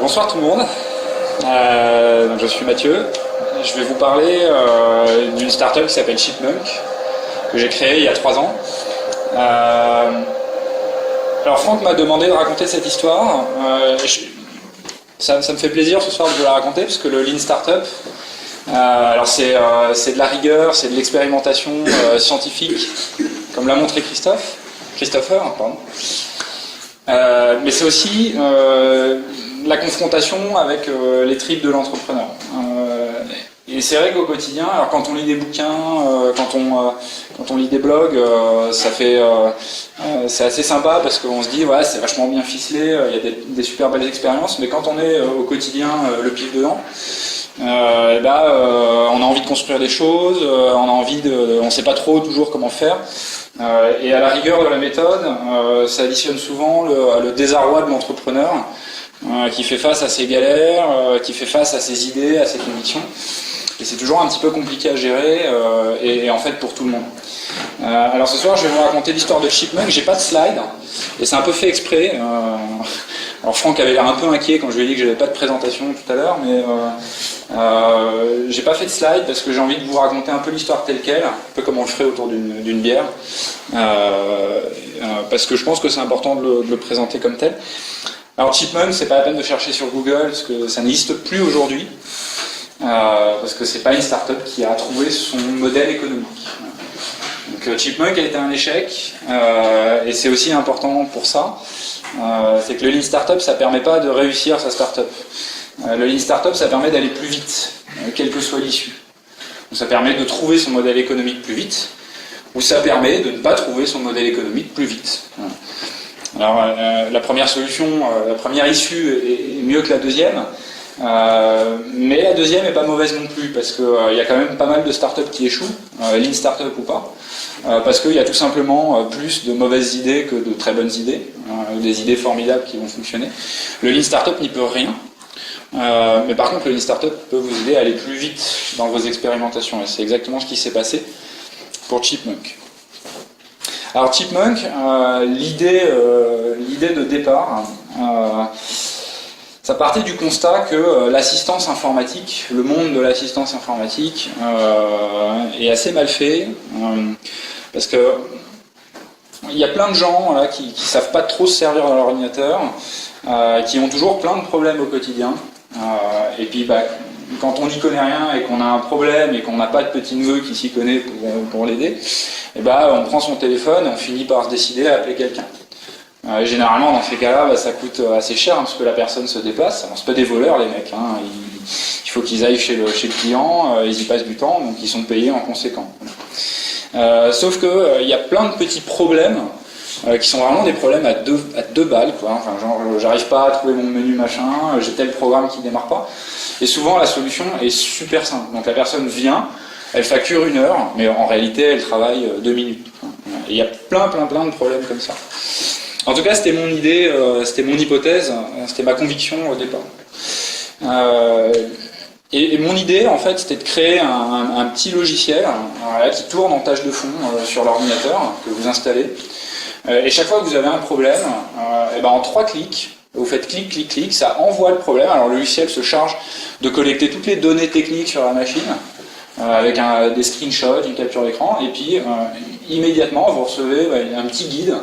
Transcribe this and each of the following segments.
Bonsoir tout le monde, donc je suis Mathieu, je vais vous parler d'une startup qui s'appelle Chipmunk, que j'ai créée il y a 3 ans. Alors Franck m'a demandé de raconter cette histoire, ça me fait plaisir ce soir de vous la raconter parce que le Lean Startup, alors c'est de la rigueur, c'est de l'expérimentation scientifique, comme l'a montré Christopher, pardon. Mais c'est aussi la confrontation avec les tripes de l'entrepreneur. Et c'est vrai qu'au quotidien, alors quand on lit des bouquins, quand on lit des blogs, c'est assez sympa parce qu'on se dit ouais, c'est vachement bien ficelé, il y a des super belles expériences, mais quand on est au quotidien le pied dedans, on a envie de construire des choses, on sait pas trop toujours comment faire. Et à la rigueur de la méthode, ça additionne souvent le désarroi de l'entrepreneur qui fait face à ses galères, qui fait face à ses idées, à ses convictions. Et c'est toujours un petit peu compliqué à gérer, et en fait pour tout le monde. Alors ce soir, je vais vous raconter l'histoire de Chipmunk. J'ai pas de slide, et c'est un peu fait exprès. Alors Franck avait l'air un peu inquiet quand je lui ai dit que j'avais pas de présentation tout à l'heure, mais j'ai pas fait de slide parce que j'ai envie de vous raconter un peu l'histoire telle qu'elle, un peu comme on le ferait autour d'une bière, parce que je pense que c'est important de le présenter comme tel. Alors Chipmunk, c'est pas la peine de chercher sur Google parce que ça n'existe plus aujourd'hui. Parce que c'est pas une start-up qui a trouvé son modèle économique. Donc Chipmunk a été un échec, et c'est aussi important pour ça. C'est que le Lean Startup, ça permet pas de réussir sa start-up. Le Lean Startup, ça permet d'aller plus vite, quelle que soit l'issue. Donc ça permet de trouver son modèle économique plus vite, ou ça permet de ne pas trouver son modèle économique plus vite. Alors la première solution, la première issue est mieux que la deuxième. Mais la deuxième est pas mauvaise non plus parce qu'il y a quand même pas mal de startups qui échouent, Lean Startup ou pas, parce qu'il y a tout simplement plus de mauvaises idées que de très bonnes idées, des idées formidables qui vont fonctionner. Le Lean Startup n'y peut rien, mais par contre le Lean Startup peut vous aider à aller plus vite dans vos expérimentations, et c'est exactement ce qui s'est passé pour Chipmunk. Alors Chipmunk, l'idée de départ, ça partait du constat que l'assistance informatique, le monde de l'assistance informatique est assez mal fait, parce que il y a plein de gens là, qui savent pas trop se servir de leur ordinateur, qui ont toujours plein de problèmes au quotidien, et puis quand on n'y connaît rien et qu'on a un problème et qu'on n'a pas de petit neveu qui s'y connaît pour l'aider, on prend son téléphone et on finit par se décider à appeler quelqu'un. Généralement, dans ces cas-là, ça coûte assez cher parce que la personne se déplace. Alors, c'est pas des voleurs, les mecs. Il faut qu'ils aillent chez le client, ils y passent du temps, donc ils sont payés en conséquence. Sauf que il y a plein de petits problèmes qui sont vraiment des problèmes à deux balles, quoi. Enfin, genre, j'arrive pas à trouver mon menu machin, j'ai tel programme qui démarre pas. Et souvent, la solution est super simple. Donc la personne vient, elle facture 1 heure, mais en réalité, elle travaille 2 minutes. Et il y a plein de problèmes comme ça. En tout cas, c'était mon idée, c'était mon hypothèse, c'était ma conviction au départ. Et mon idée, en fait, c'était de créer un petit logiciel qui tourne en tâche de fond sur l'ordinateur que vous installez. Et chaque fois que vous avez un problème, en 3 clics, vous faites clic, clic, clic, ça envoie le problème. Alors le logiciel se charge de collecter toutes les données techniques sur la machine, avec des screenshots, une capture d'écran, et puis immédiatement vous recevez un petit guide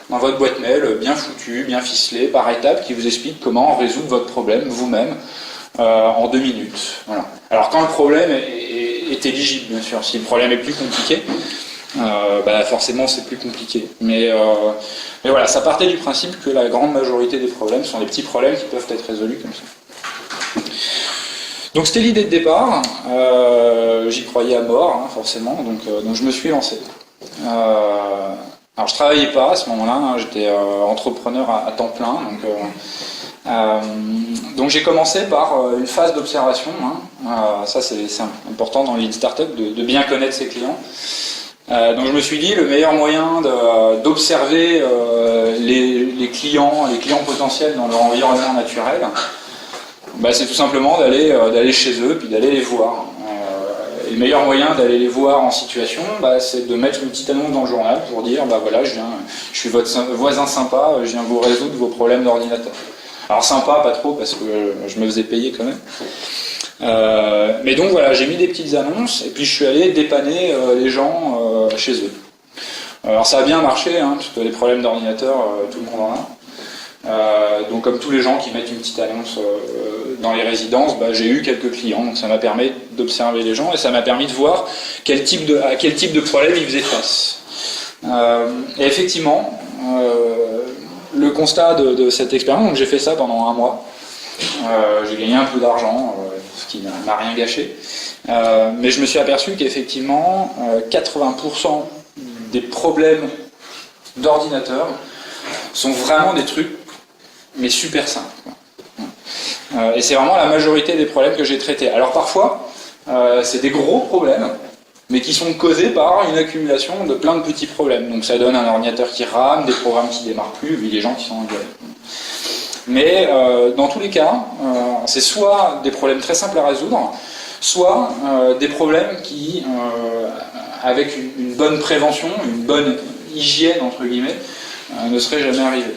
dans votre boîte mail, bien foutu, bien ficelé, par étapes, qui vous explique comment résoudre votre problème vous-même en 2 minutes. Voilà. Alors quand le problème est éligible, bien sûr. Si le problème est plus compliqué, forcément c'est plus compliqué. Mais voilà, ça partait du principe que la grande majorité des problèmes sont des petits problèmes qui peuvent être résolus comme ça. Donc c'était l'idée de départ, j'y croyais à mort, forcément, donc je me suis lancé. Alors je travaillais pas à ce moment-là, j'étais entrepreneur à temps plein, donc j'ai commencé par une phase d'observation. Ça c'est important dans le Lean Startup de bien connaître ses clients. Donc je me suis dit le meilleur moyen d'observer les clients potentiels dans leur environnement naturel, c'est tout simplement d'aller chez eux puis d'aller les voir. Et le meilleur moyen d'aller les voir en situation, c'est de mettre une petite annonce dans le journal pour dire voilà, je suis votre voisin sympa, je viens vous résoudre vos problèmes d'ordinateur. Alors sympa, pas trop, parce que je me faisais payer quand même. Mais donc voilà, j'ai mis des petites annonces, et puis je suis allé dépanner les gens chez eux. Alors ça a bien marché, hein, parce que les problèmes d'ordinateur, tout le monde en a. Donc comme tous les gens qui mettent une petite annonce dans les résidences, j'ai eu quelques clients, donc ça m'a permis d'observer les gens et ça m'a permis de voir à quel type de problème ils faisaient face. Et effectivement, le constat de cette expérience, donc j'ai fait ça pendant un mois, j'ai gagné un peu d'argent, ce qui n'a rien gâché, mais je me suis aperçu qu'effectivement 80% des problèmes d'ordinateur sont vraiment des trucs mais super simple. Et c'est vraiment la majorité des problèmes que j'ai traités. Alors parfois, c'est des gros problèmes, mais qui sont causés par une accumulation de plein de petits problèmes. Donc ça donne un ordinateur qui rame, des programmes qui ne démarrent plus, et des gens qui sont en galère. Mais dans tous les cas, c'est soit des problèmes très simples à résoudre, soit des problèmes qui, avec une bonne prévention, une bonne hygiène, entre guillemets, ne seraient jamais arrivés.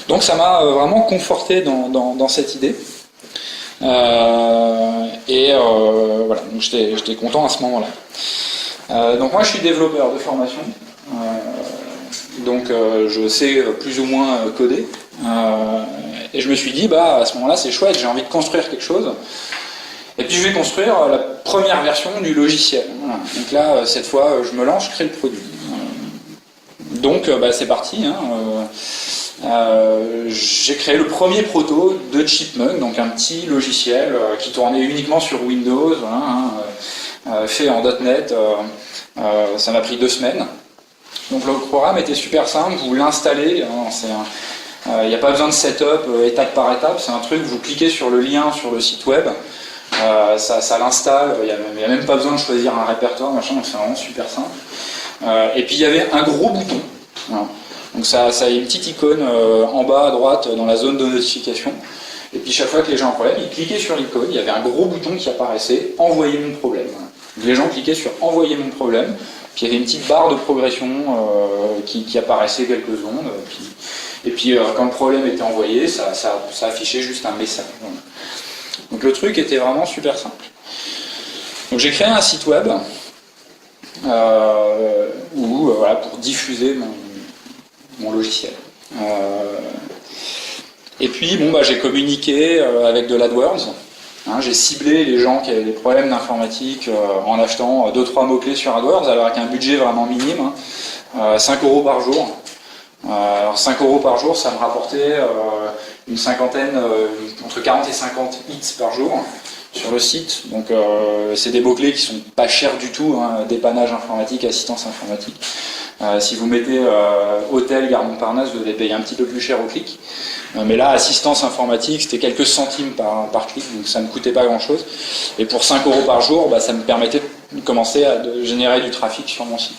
Donc ça m'a vraiment conforté dans cette idée. Voilà, donc j'étais content à ce moment-là. Donc moi je suis développeur de formation, donc je sais plus ou moins coder. Et je me suis dit, à ce moment-là c'est chouette, j'ai envie de construire quelque chose. Et puis je vais construire la première version du logiciel. Voilà. Donc là, cette fois, je me lance, je crée le produit. Donc c'est parti. J'ai créé le premier proto de Chipmunk, donc un petit logiciel qui tournait uniquement sur Windows, fait en .NET. Ça m'a pris 2 semaines. Donc le programme était super simple, vous l'installez, il n'y a pas besoin de setup étape par étape, c'est un truc, vous cliquez sur le lien sur le site web, ça l'installe, il n'y a même pas besoin de choisir un répertoire, machin, donc c'est vraiment super simple. Et puis il y avait un gros bouton. Voilà. Donc ça a une petite icône en bas à droite dans la zone de notification. Et puis chaque fois que les gens ont un problème, ils cliquaient sur l'icône, il y avait un gros bouton qui apparaissait, envoyer mon problème. Donc les gens cliquaient sur envoyer mon problème, puis il y avait une petite barre de progression qui apparaissait quelques secondes. Et puis quand le problème était envoyé, ça affichait juste un message. Donc le truc était vraiment super simple. Donc j'ai créé un site web pour diffuser mon logiciel. Et puis j'ai communiqué avec de l'AdWords. J'ai ciblé les gens qui avaient des problèmes d'informatique en achetant 2-3 mots-clés sur AdWords, alors avec un budget vraiment minime, 5 € par jour. Alors 5 € par jour, ça me rapportait une cinquantaine, entre 40 et 50 hits par jour sur le site. Donc c'est des mots-clés qui sont pas chers du tout, dépannage informatique, assistance informatique. Si vous mettez hôtel, Gare Montparnasse, vous devez payer un petit peu plus cher au clic. Mais là, assistance informatique, c'était quelques centimes par clic, donc ça ne coûtait pas grand-chose. Et pour 5 € par jour, ça me permettait de commencer à générer du trafic sur mon site.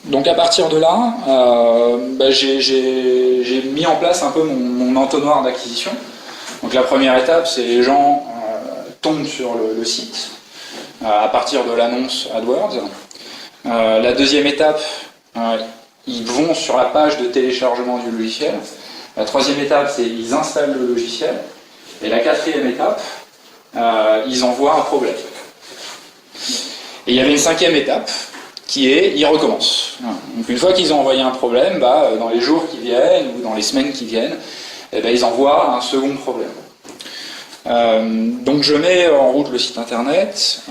Donc à partir de là, j'ai mis en place un peu mon entonnoir d'acquisition. Donc la première étape, c'est les gens tombent sur le site à partir de l'annonce AdWords. La deuxième étape, ils vont sur la page de téléchargement du logiciel. La troisième étape, c'est ils installent le logiciel. Et la quatrième étape, ils envoient un problème. Et il y avait une cinquième étape, qui est ils recommencent. Donc une fois qu'ils ont envoyé un problème, dans les jours qui viennent ou dans les semaines qui viennent, ils envoient un second problème. Donc je mets en route le site internet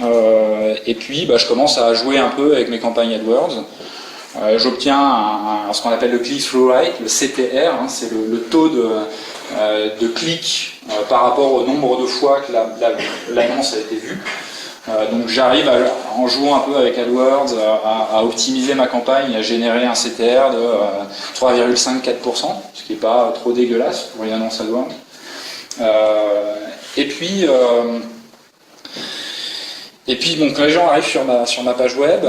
et puis je commence à jouer un peu avec mes campagnes AdWords. J'obtiens ce qu'on appelle le click-through rate, le CTR, c'est le taux de clics par rapport au nombre de fois que l'annonce a été vue. Donc j'arrive, en jouant un peu avec AdWords, à optimiser ma campagne, à générer un CTR de 3,54%, ce qui n'est pas trop dégueulasse pour une annonce AdWords. Et puis quand les gens arrivent sur ma page web,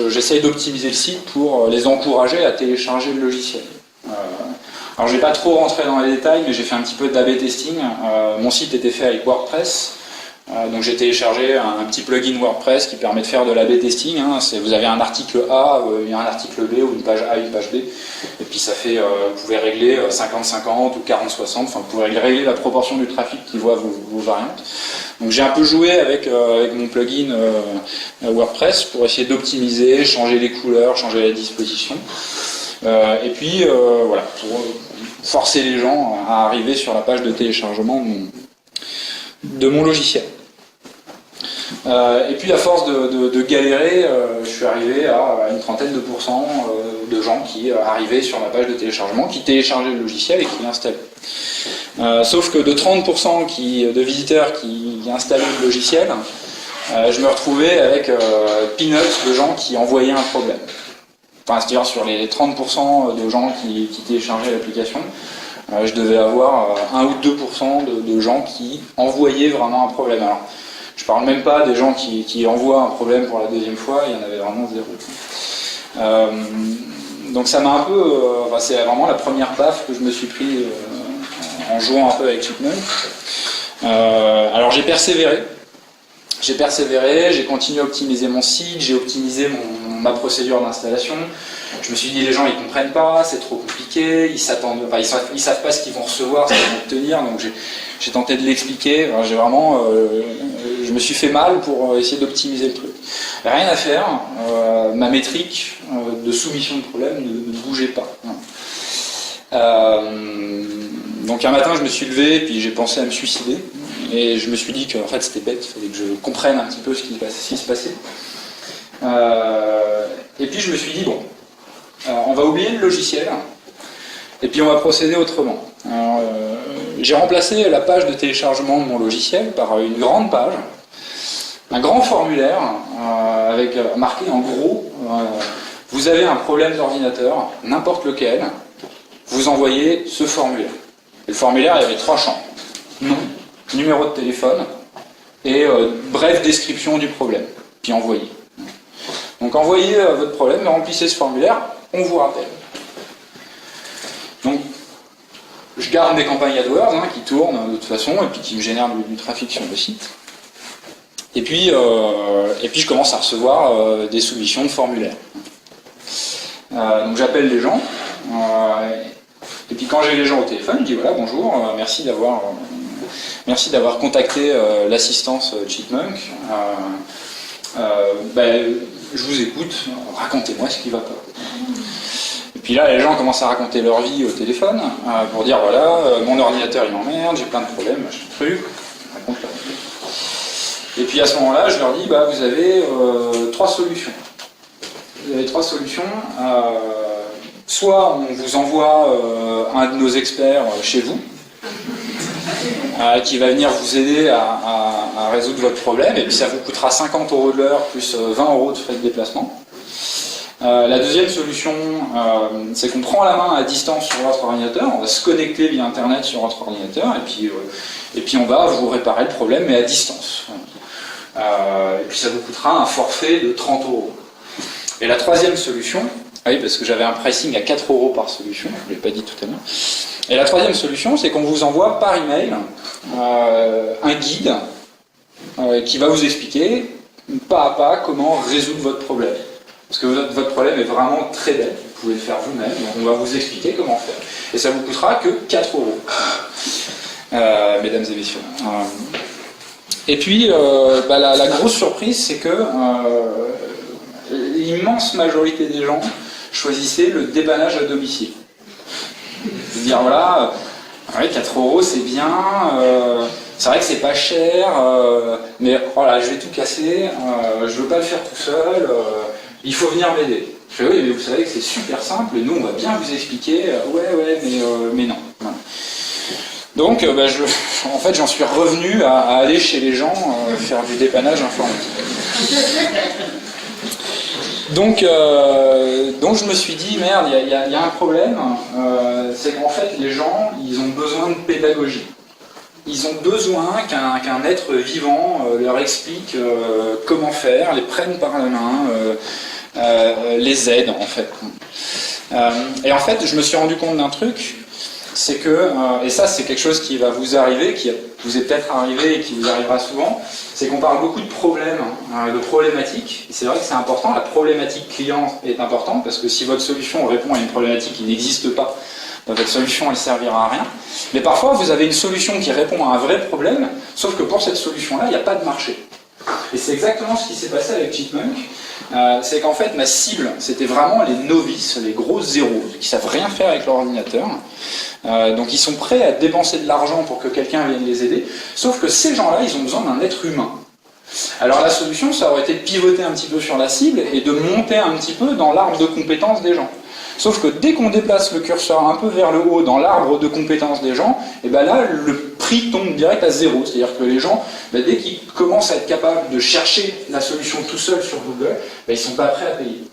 j'essaye d'optimiser le site pour les encourager à télécharger le logiciel. Alors je ne vais pas trop rentrer dans les détails, mais j'ai fait un petit peu d'A/B testing. Mon site était fait avec WordPress. Donc j'ai téléchargé un petit plugin WordPress qui permet de faire de l'A/B testing. Vous avez un article A, il y a un article B, ou une page A, une page B, et puis ça fait, vous pouvez régler 50-50 ou 40-60, enfin vous pouvez régler la proportion du trafic qui voit vos variantes. Donc j'ai un peu joué avec mon plugin WordPress pour essayer d'optimiser, changer les couleurs, changer la disposition. Et puis voilà, pour forcer les gens à arriver sur la page de téléchargement de mon logiciel. Et puis à force de galérer, je suis arrivé à une trentaine de pourcents de gens qui arrivaient sur la page de téléchargement, qui téléchargeaient le logiciel et qui l'installaient. Sauf que de 30% de visiteurs qui installaient le logiciel, je me retrouvais avec peanuts de gens qui envoyaient un problème. Enfin, c'est-à-dire sur les 30% de gens qui téléchargeaient l'application, je devais avoir 1 ou 2% de gens qui envoyaient vraiment un problème. Alors, je parle même pas des gens qui envoient un problème pour la deuxième fois, il y en avait vraiment zéro. Donc ça m'a un peu... c'est vraiment la première baffe que je me suis pris en jouant un peu avec Chipmunk. Alors j'ai persévéré, j'ai continué à optimiser mon site, j'ai optimisé ma procédure d'installation. Je me suis dit, les gens ils comprennent pas, c'est trop compliqué, ils savent pas ce qu'ils vont recevoir, ce qu'ils vont obtenir, donc j'ai tenté de l'expliquer. Je me suis fait mal pour essayer d'optimiser le truc. Rien à faire, ma métrique de soumission de problème ne bougeait pas. Donc un matin je me suis levé et puis j'ai pensé à me suicider. Et je me suis dit que en fait c'était bête, il fallait que je comprenne un petit peu ce qui se passait. Et puis je me suis dit, bon, on va oublier le logiciel, et puis on va procéder autrement. J'ai remplacé la page de téléchargement de mon logiciel par une grande page, un grand formulaire, avec marqué en gros, vous avez un problème d'ordinateur, n'importe lequel, vous envoyez ce formulaire. Et le formulaire, il y avait 3 champs. Nom, numéro de téléphone et brève description du problème, puis envoyez. Donc envoyez votre problème, remplissez ce formulaire, on vous rappelle. Donc je garde mes campagnes AdWords qui tournent de toute façon et puis qui me génèrent du trafic sur le site. Et puis je commence à recevoir des soumissions de formulaires. Donc j'appelle les gens et puis quand j'ai les gens au téléphone, je dis voilà bonjour, merci d'avoir contacté l'assistance Chipmunk. Je vous écoute, racontez-moi ce qui va pas. Et puis là, les gens commencent à raconter leur vie au téléphone pour dire voilà, mon ordinateur il m'emmerde, j'ai plein de problèmes, machin truc. Raconte leur vie. Et puis à ce moment-là, je leur dis vous avez 3 solutions. Vous avez 3 solutions. Soit on vous envoie un de nos experts chez vous, qui va venir vous aider à résoudre votre problème, et puis ça vous coûtera 50 € de l'heure plus 20 € de frais de déplacement. La deuxième solution, c'est qu'on prend la main à distance sur votre ordinateur, on va se connecter via Internet sur votre ordinateur, et puis on va vous réparer le problème, mais à distance. Et puis ça vous coûtera un forfait de 30 €. Et la troisième solution, oui, parce que j'avais un pricing à 4 € par solution, je ne l'ai pas dit tout à l'heure. Et la troisième solution, c'est qu'on vous envoie par email un guide qui va vous expliquer pas à pas comment résoudre votre problème. Parce que votre problème est vraiment très bête, vous pouvez le faire vous-même, donc on va vous expliquer comment faire. Et ça vous coûtera que 4 €, mesdames et messieurs. Et puis, la grosse surprise, c'est que l'immense majorité des gens choisissaient le dépannage à domicile. Dire voilà, 4 € c'est bien, c'est vrai que c'est pas cher, mais voilà, je vais tout casser, je veux pas le faire tout seul, il faut venir m'aider. Je fais oui, mais vous savez que c'est super simple, et nous on va bien vous expliquer, mais non. Voilà. Donc en fait j'en suis revenu à aller chez les gens faire du dépannage informatique. Donc je me suis dit, merde, il y a un problème, c'est qu'en fait les gens, ils ont besoin de pédagogie. Ils ont besoin qu'un être vivant leur explique comment faire, les prenne par la main, les aide en fait. Et en fait, je me suis rendu compte d'un truc, c'est que, et ça c'est quelque chose qui va vous arriver, qui vous est peut-être arrivé et qui vous arrivera souvent, c'est qu'on parle beaucoup de problèmes, de problématiques, et c'est vrai que c'est important, la problématique client est importante, parce que si votre solution répond à une problématique qui n'existe pas, votre solution elle ne servira à rien. Mais parfois vous avez une solution qui répond à un vrai problème, sauf que pour cette solution-là, il n'y a pas de marché. Et c'est exactement ce qui s'est passé avec Chipmunk. C'est qu'en fait ma cible c'était vraiment les novices, les gros zéros qui savent rien faire avec leur ordinateur, donc ils sont prêts à dépenser de l'argent pour que quelqu'un vienne les aider, sauf que ces gens-là ils ont besoin d'un être humain. Alors la solution ça aurait été de pivoter un petit peu sur la cible et de monter un petit peu dans l'arbre de compétences des gens. Sauf que dès qu'on déplace le curseur un peu vers le haut dans l'arbre de compétences des gens, et ben là le prix tombe direct à zéro. C'est-à-dire que les gens, ben, dès qu'ils commencent à être capables de chercher la solution tout seuls sur Google, ben, ils ne sont pas prêts à payer.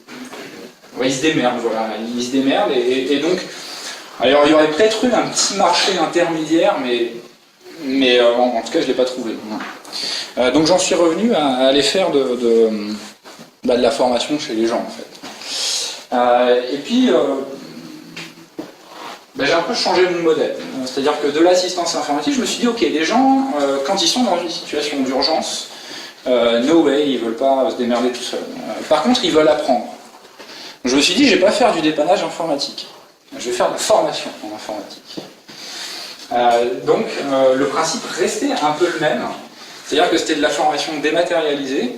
Ouais, ils se démerdent, voilà. Ils se démerdent et donc, alors il y aurait peut-être eu un petit marché intermédiaire, mais en tout cas je ne l'ai pas trouvé. Donc j'en suis revenu à aller faire de la formation chez les gens en fait. Et puis, j'ai un peu changé mon modèle. C'est-à-dire que de l'assistance informatique, je me suis dit, ok, les gens, quand ils sont dans une situation d'urgence, no way, ils ne veulent pas se démerder tout seuls. Par contre, ils veulent apprendre. Je me suis dit, je ne vais pas faire du dépannage informatique. Je vais faire de la formation en informatique. Donc, le principe restait un peu le même. C'est-à-dire que c'était de la formation dématérialisée,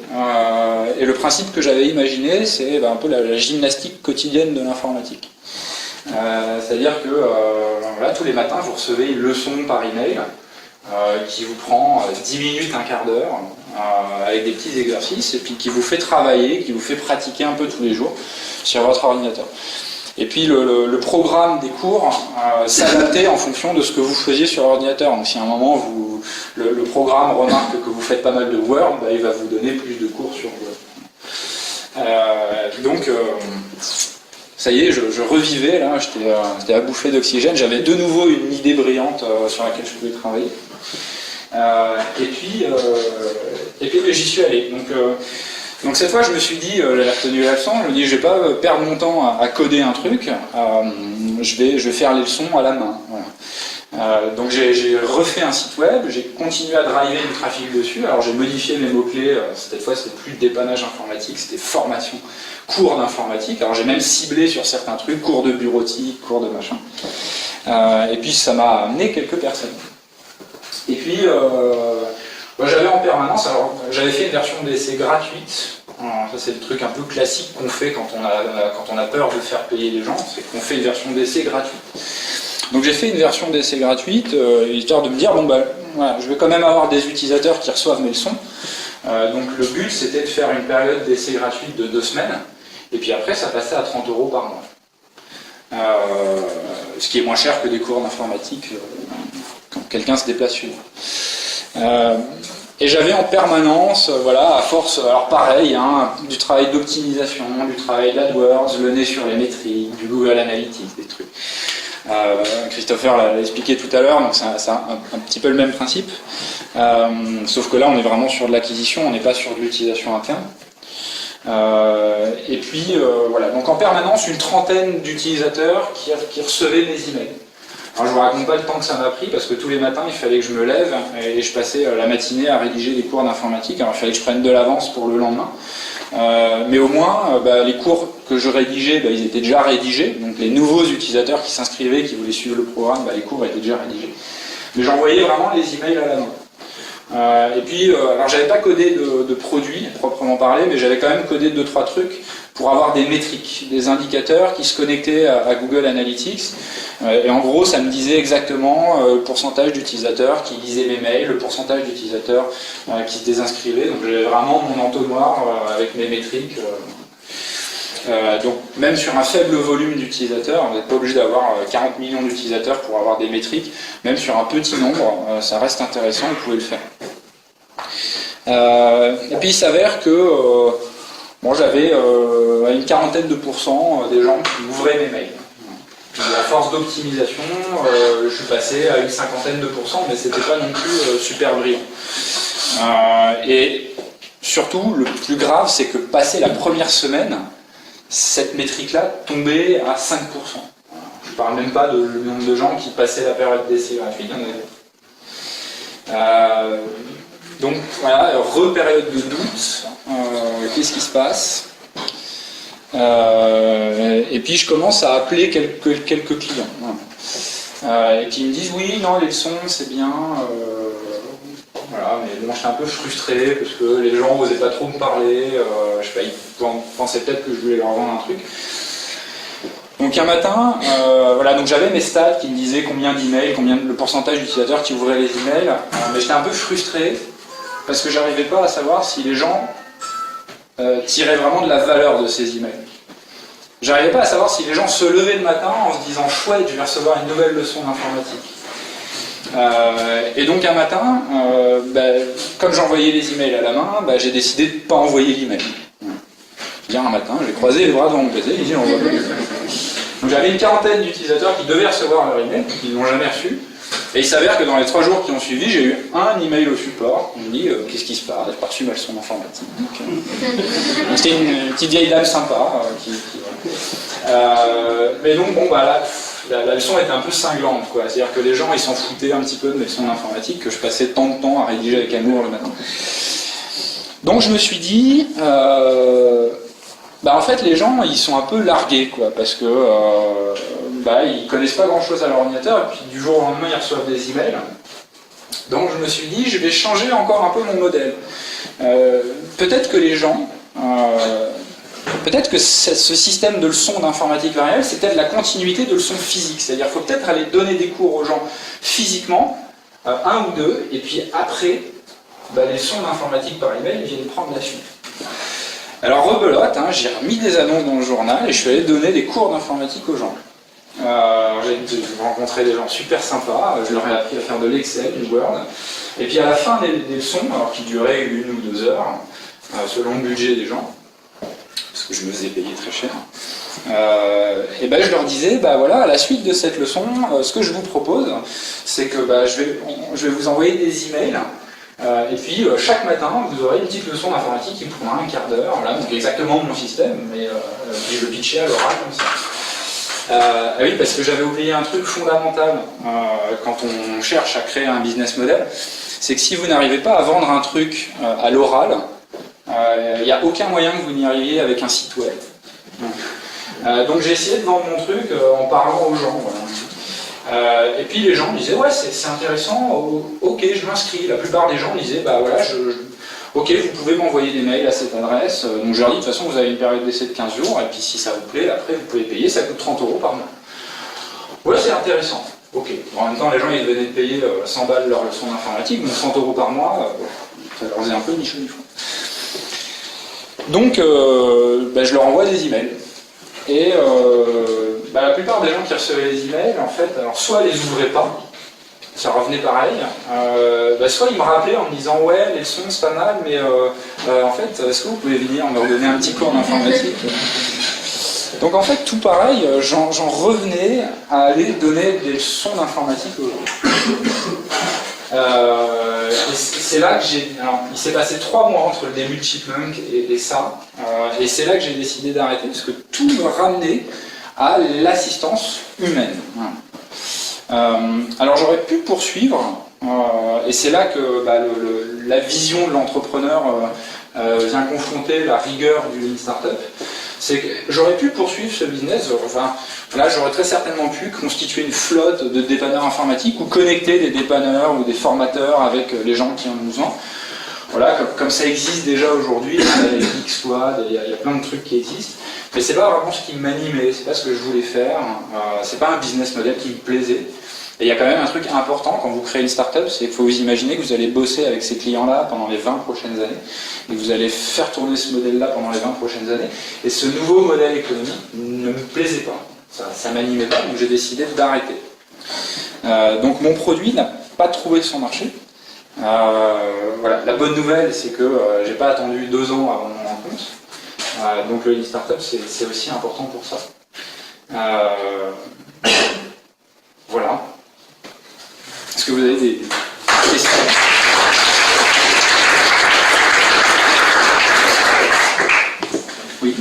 et le principe que j'avais imaginé, c'est un peu la gymnastique quotidienne de l'informatique. C'est-à-dire que voilà, tous les matins, vous recevez une leçon par email qui vous prend 10 minutes, un quart d'heure, avec des petits exercices, et puis qui vous fait travailler, qui vous fait pratiquer un peu tous les jours sur votre ordinateur. Et puis le programme des cours s'adaptait en fonction de ce que vous faisiez sur l'ordinateur. Donc si à un moment le programme remarque que vous faites pas mal de Word, il va vous donner plus de cours sur Word. Donc ça y est, je revivais, là, j'étais à bouffer d'oxygène, j'avais de nouveau une idée brillante sur laquelle je pouvais travailler. Et puis j'y suis allé. Donc cette fois, je me suis dit, j'ai retenu la leçon, je me dis, je vais pas perdre mon temps à coder un truc, je vais faire les leçons à la main. Voilà. Donc j'ai refait un site web, j'ai continué à driver du trafic dessus, alors j'ai modifié mes mots-clés, cette fois c'était plus de dépannage informatique, c'était formation, cours d'informatique, alors j'ai même ciblé sur certains trucs, cours de bureautique, cours de machin, et puis ça m'a amené quelques personnes. Et puis, j'avais en permanence, alors j'avais fait une version d'essai gratuite, ça c'est le truc un peu classique qu'on fait quand on a peur de faire payer les gens, c'est qu'on fait une version d'essai gratuite. Donc j'ai fait une version d'essai gratuite, histoire de me dire, voilà, je vais quand même avoir des utilisateurs qui reçoivent mes leçons, donc le but c'était de faire une période d'essai gratuite de 2 semaines, et puis après ça passait à 30 € par mois. Ce qui est moins cher que des cours d'informatique quand quelqu'un se déplace chez vous. Et j'avais en permanence, voilà, à force, alors pareil, du travail d'optimisation, du travail d'AdWords, le nez sur les métriques, du Google Analytics, des trucs. Christopher l'a expliqué tout à l'heure, donc c'est un petit peu le même principe. Sauf que là, on est vraiment sur de l'acquisition, on n'est pas sur de l'utilisation interne. Et puis, voilà, donc en permanence, une trentaine d'utilisateurs qui recevaient mes emails. Alors je vous raconte pas le temps que ça m'a pris parce que tous les matins il fallait que je me lève et je passais la matinée à rédiger des cours d'informatique. Alors il fallait que je prenne de l'avance pour le lendemain. Mais au moins les cours que je rédigeais, ils étaient déjà rédigés. Donc les nouveaux utilisateurs qui s'inscrivaient, qui voulaient suivre le programme, les cours étaient déjà rédigés. Mais j'envoyais vraiment les emails à la main. Et puis, alors j'avais pas codé de produits proprement parlé, mais j'avais quand même codé 2-3 trucs pour avoir des métriques, des indicateurs qui se connectaient à Google Analytics. Et en gros, ça me disait exactement le pourcentage d'utilisateurs qui lisaient mes mails, le pourcentage d'utilisateurs qui se désinscrivaient. Donc j'avais vraiment mon entonnoir avec mes métriques. Donc même sur un faible volume d'utilisateurs, vous n'êtes pas obligé d'avoir 40 millions d'utilisateurs pour avoir des métriques, même sur un petit nombre, ça reste intéressant, vous pouvez le faire. Et puis il s'avère que j'avais une quarantaine de pourcents des gens qui ouvraient mes mails. Puis à force d'optimisation, je suis passé à une cinquantaine de pourcents, mais c'était pas non plus super brillant. Et surtout, le plus grave, c'est que passé la première semaine, cette métrique-là tombait à 5%. Je parle même pas du nombre de gens qui passaient la période d'essai gratuite. Donc voilà, repériode de doute. Qu'est-ce qui se passe? Et puis je commence à appeler quelques clients. Et puis ils me disent oui, non, les leçons c'est bien. Voilà, mais bon, j'étais un peu frustré parce que les gens n'osaient pas trop me parler. Je sais pas, ils pensaient peut-être que je voulais leur vendre un truc. Donc un matin, voilà, donc j'avais mes stats qui me disaient combien d'emails, le pourcentage d'utilisateurs qui ouvraient les emails, mais j'étais un peu frustré parce que j'arrivais pas à savoir si les gens tiraient vraiment de la valeur de ces emails. J'arrivais pas à savoir si les gens se levaient le matin en se disant chouette, je vais recevoir une nouvelle leçon d'informatique. Et donc un matin, comme j'envoyais les emails à la main, j'ai décidé de ne pas envoyer l'email. Bien un matin, j'ai croisé les bras devant mon PC et j'ai dit envoie pas l'email. Donc j'avais une quarantaine d'utilisateurs qui devaient recevoir leur email, qui ne l'ont jamais reçu. Et il s'avère que dans les 3 jours qui ont suivi, j'ai eu un email au support. On me dit qu'est-ce qui se passe, j'ai pas reçu ma leçon d'informatique. Donc c'était une petite vieille dame sympa. Mais donc bon bah là, la leçon était un peu cinglante, quoi. C'est-à-dire que les gens ils s'en foutaient un petit peu de mes leçons d'informatique que je passais tant de temps à rédiger avec amour le matin. Donc je me suis dit en fait les gens ils sont un peu largués, quoi, parce que ils connaissent pas grand chose à leur ordinateur et puis du jour au lendemain ils reçoivent des emails. Donc je me suis dit je vais changer encore un peu mon modèle. Peut-être que les gens peut-être que ce système de leçons d'informatique variable, c'est peut-être la continuité de leçons physiques. C'est-à-dire qu'il faut peut-être aller donner des cours aux gens physiquement, 1 ou 2, et puis après, les leçons d'informatique par email viennent prendre la suite. Alors rebelote, j'ai remis des annonces dans le journal et je suis allé donner des cours d'informatique aux gens. J'ai rencontré des gens super sympas, je leur ai appris à faire de l'Excel, du Word, et puis à la fin des leçons, alors qui duraient 1 ou 2 heures, selon le budget des gens, parce que je me faisais payer très cher, je leur disais, voilà, à la suite de cette leçon, ce que je vous propose, c'est que je vais vous envoyer des emails, et puis chaque matin, vous aurez une petite leçon d'informatique qui prendra 1/4 d'heure, voilà, donc exactement mon système, mais je le pitchais à l'oral comme ça. Oui, parce que j'avais oublié un truc fondamental quand on cherche à créer un business model, c'est que si vous n'arrivez pas à vendre un truc à l'oral, il n'y a aucun moyen que vous n'y arriviez avec un site web. Donc j'ai essayé de vendre mon truc en parlant aux gens. Voilà. Et puis les gens me disaient ouais c'est intéressant, ok je m'inscris. La plupart des gens me disaient ok vous pouvez m'envoyer des mails à cette adresse. Donc je leur dis de toute façon vous avez une période d'essai de 15 jours et puis si ça vous plaît après vous pouvez payer, ça coûte 30 € par mois. Ouais c'est intéressant. Ok. En même temps les gens ils venaient de payer 100 balles leur leçon d'informatique, donc 30 € par mois, ça leur faisait un peu ni chaud ni froid. Donc, je leur envoie des emails. Et la plupart des gens qui recevaient les emails, en fait, alors soit ils les ouvraient pas, ça revenait pareil, soit ils me rappelaient en me disant ouais, les leçons c'est pas mal, mais en fait, est-ce que vous pouvez venir me donner un petit cours d'informatique? Donc en fait, tout pareil, j'en revenais à aller donner des leçons d'informatique aux gens. C'est là que il s'est passé 3 mois entre le début de Chipmunk et ça, et c'est là que j'ai décidé d'arrêter parce que tout me ramenait à l'assistance humaine. Alors j'aurais pu poursuivre, et c'est là que la vision de l'entrepreneur vient confronter la rigueur du Lean Startup. C'est que j'aurais pu poursuivre ce business, là j'aurais très certainement pu constituer une flotte de dépanneurs informatiques ou connecter des dépanneurs ou des formateurs avec les gens qui en ont besoin. Voilà, comme ça existe déjà aujourd'hui, il y a Xsquad, il y a plein de trucs qui existent, mais c'est pas vraiment ce qui m'animait, c'est pas ce que je voulais faire, c'est pas un business model qui me plaisait. Et il y a quand même un truc important quand vous créez une startup, c'est qu'il faut vous imaginer que vous allez bosser avec ces clients-là pendant les 20 prochaines années, et que vous allez faire tourner ce modèle-là pendant les 20 prochaines années, et ce nouveau modèle économique ne me plaisait pas, ça m'animait pas, donc j'ai décidé d'arrêter. Donc mon produit n'a pas trouvé son marché. Voilà. La bonne nouvelle, c'est que j'ai pas attendu 2 ans avant mon rencontre, donc le Lean Startup, c'est aussi important pour ça. Voilà. Est-ce que vous avez des questions? Oui.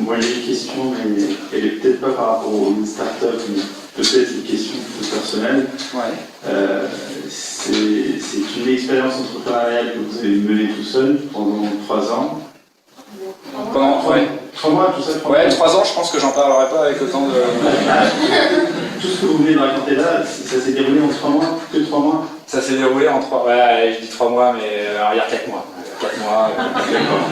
Moi j'ai une question, mais elle est peut-être pas par rapport aux startups, mais peut-être une question plutôt personnelle. Ouais. C'est une expérience entrepreneuriale que vous avez menée tout seul pendant 3 ans. Pendant 3 mois, tout ça. 3 ans, je pense que j'en parlerai pas avec autant de... Tout ce que vous venez de raconter là, ça s'est déroulé en 3 mois, que 3 mois. Ça s'est déroulé en 3... Ouais, je dis 3 mois, mais il y a 4 mois. 4 mois. D'accord.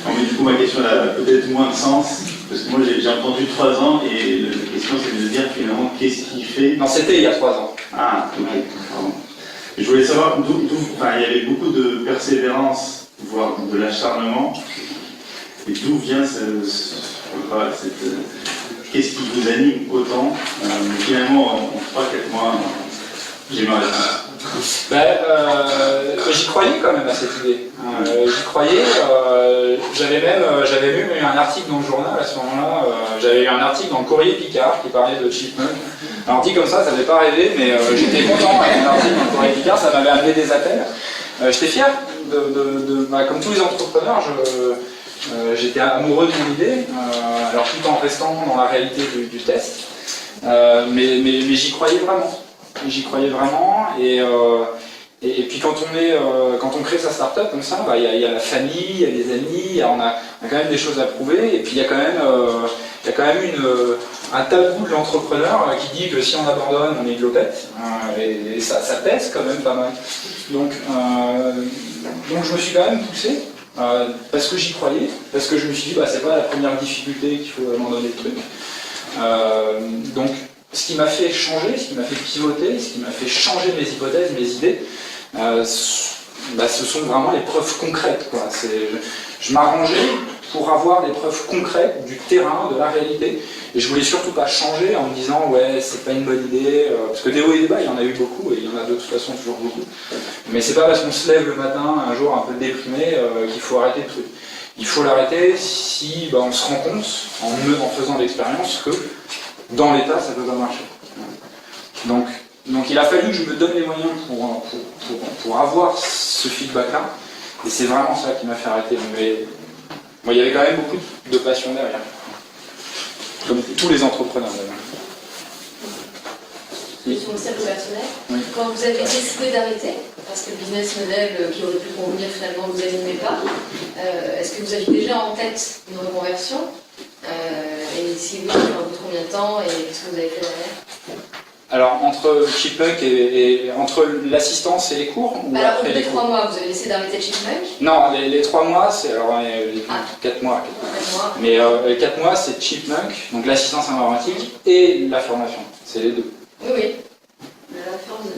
Non, mais du coup, ma question a peut-être moins de sens, parce que moi j'ai entendu 3 ans, et la question c'est de dire finalement qu'est-ce qui fait. Non, c'était il y a 3 ans. Ah, ok, pardon. Je voulais savoir enfin, il y avait beaucoup de persévérance, voire de l'acharnement, et d'où vient qu'est-ce qui vous anime autant. Finalement, en 3-4 mois, j'ai ma réponse. J'y croyais quand même à cette idée. J'y croyais. J'avais même eu un article dans le journal à ce moment-là. J'avais eu un article dans le Courrier Picard qui parlait de Chipmunk. Alors dit comme ça ne fait pas rêver, mais j'étais content avec mon article dans le Courrier Picard. Ça m'avait amené des appels. J'étais fier comme tous les entrepreneurs. J'étais amoureux de mon idée, alors tout en restant dans la réalité du test. Mais j'y croyais vraiment. J'y croyais vraiment, et puis quand on crée sa start-up comme ça, il y a la famille, il y a les amis, on a quand même des choses à prouver, et puis il y a quand même un tabou de l'entrepreneur qui dit que si on abandonne, on est glopette, et ça pèse quand même pas mal. Donc je me suis quand même poussé, parce que j'y croyais, parce que je me suis dit, c'est pas la première difficulté qu'il faut abandonner le truc. Donc, ce qui m'a fait changer, ce qui m'a fait pivoter, ce qui m'a fait changer mes hypothèses, mes idées, ce sont vraiment les preuves concrètes, quoi. Je m'arrangeais pour avoir des preuves concrètes du terrain, de la réalité, et je voulais surtout pas changer en me disant ouais c'est pas une bonne idée, parce que des hauts et des bas il y en a eu beaucoup, et il y en a de toute façon toujours beaucoup, mais c'est pas parce qu'on se lève le matin un jour un peu déprimé qu'il faut arrêter le truc. Il faut l'arrêter si on se rend compte, en faisant l'expérience, que dans l'état, ça ne peut pas marcher. Donc il a fallu que je me donne les moyens pour avoir ce feedback-là, et c'est vraiment ça qui m'a fait arrêter. Mais il y avait quand même beaucoup de passion derrière, comme tous les entrepreneurs d'ailleurs. Question aussi un peu personnelle. Oui. Quand vous avez décidé d'arrêter, parce que le business model qui aurait pu convenir finalement vous n'aimez pas, est-ce que vous aviez déjà en tête une reconversion? Et si oui, au bout de combien de temps, et qu'est-ce que vous avez fait derrière? Alors, entre Chipmunk et entre l'assistance et les cours, ou alors, après au bout les des cours 3 mois, vous avez décidé d'arrêter Chipmunk? Non, les 3 mois, c'est 4 mois. 4 mois. Mais 4 mois, c'est Chipmunk, donc l'assistance informatique et la formation. C'est les deux. Oui.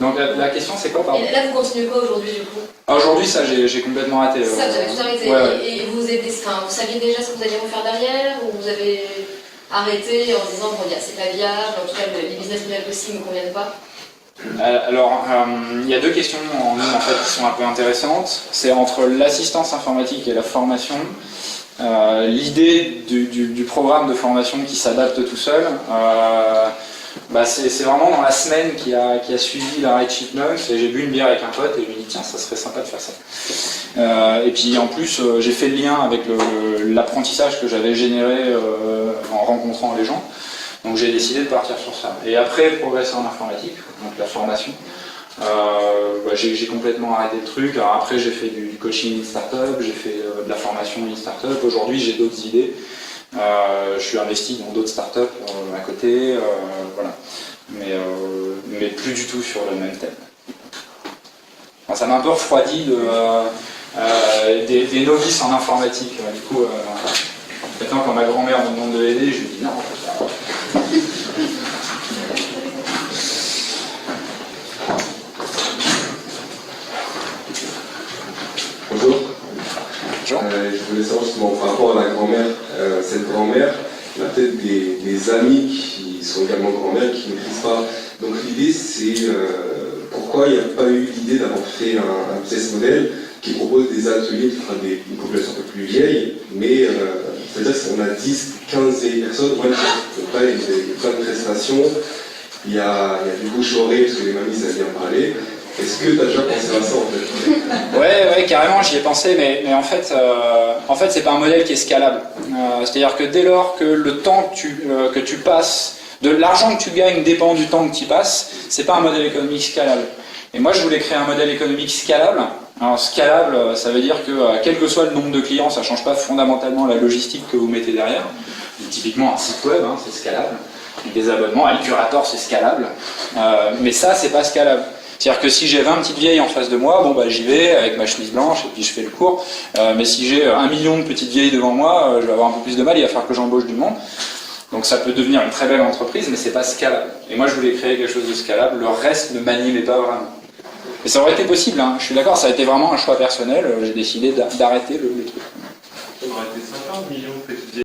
Donc la question, c'est quoi, pardon? Et là, vous continuez quoi aujourd'hui, du coup? Aujourd'hui, ça, j'ai complètement arrêté. Ça, vous avez tout arrêté. Ouais. Et vous saviez déjà ce que vous alliez refaire derrière, ou vous avez arrêté en disant bon, c'est pas viable, en tout cas les business models possibles ne me conviennent pas? Alors, il y a deux questions en une en fait qui sont un peu intéressantes. C'est entre l'assistance informatique et la formation. L'idée du programme de formation qui s'adapte tout seul, c'est vraiment dans la semaine qui a suivi l'arrêt de Chipmunk, et j'ai bu une bière avec un pote et je me dis tiens, ça serait sympa de faire ça. Et puis en plus j'ai fait le lien avec l'apprentissage que j'avais généré en rencontrant les gens, donc j'ai décidé de partir sur ça. Et après progresser en informatique, donc la formation, j'ai complètement arrêté le truc. Alors après j'ai fait du coaching startup, j'ai fait de la formation startup. Aujourd'hui j'ai d'autres idées. Je suis investi dans d'autres startups à côté, voilà. Mais plus du tout sur le même thème. Ça m'a un peu refroidi des novices en informatique. Du coup, maintenant quand ma grand-mère me demande de l'aider, je lui dis non. Bonjour. Bonjour. Je voulais savoir justement par rapport à la grand-mère, cette grand-mère, il y a peut-être des amis qui sont également grand-mères qui ne maîtrisent pas. Donc l'idée c'est pourquoi il n'y a pas eu l'idée d'avoir fait un business model qui propose des ateliers pour une population un peu plus vieille, mais c'est-à-dire qu'on a 10, 15 personnes, ouais, il y a plein de prestations, il y a du bouche-oreille parce que les mamies savent bien parler. Est-ce que tu as déjà pensé à ça en fait? Ouais, carrément, j'y ai pensé, mais en fait, c'est pas un modèle qui est scalable. C'est-à-dire que dès lors que le temps que tu passes, de l'argent que tu gagnes dépend du temps que tu y passes, c'est pas un modèle économique scalable. Et moi, je voulais créer un modèle économique scalable. Alors, scalable, ça veut dire que quel que soit le nombre de clients, ça change pas fondamentalement la logistique que vous mettez derrière. Donc, typiquement, un site web, c'est scalable. Des abonnements, un curator, c'est scalable. Mais ça, c'est pas scalable. C'est-à-dire que si j'ai 20 petites vieilles en face de moi, j'y vais avec ma chemise blanche et puis je fais le cours. Mais si j'ai 1 million de petites vieilles devant moi, je vais avoir un peu plus de mal, il va falloir que j'embauche du monde. Donc ça peut devenir une très belle entreprise, mais c'est pas scalable. Et moi je voulais créer quelque chose de scalable, le reste ne m'animait pas vraiment. Mais ça aurait été possible, je suis d'accord, ça a été vraiment un choix personnel, j'ai décidé d'arrêter le truc. Ça aurait été 50 millions de petites vieilles.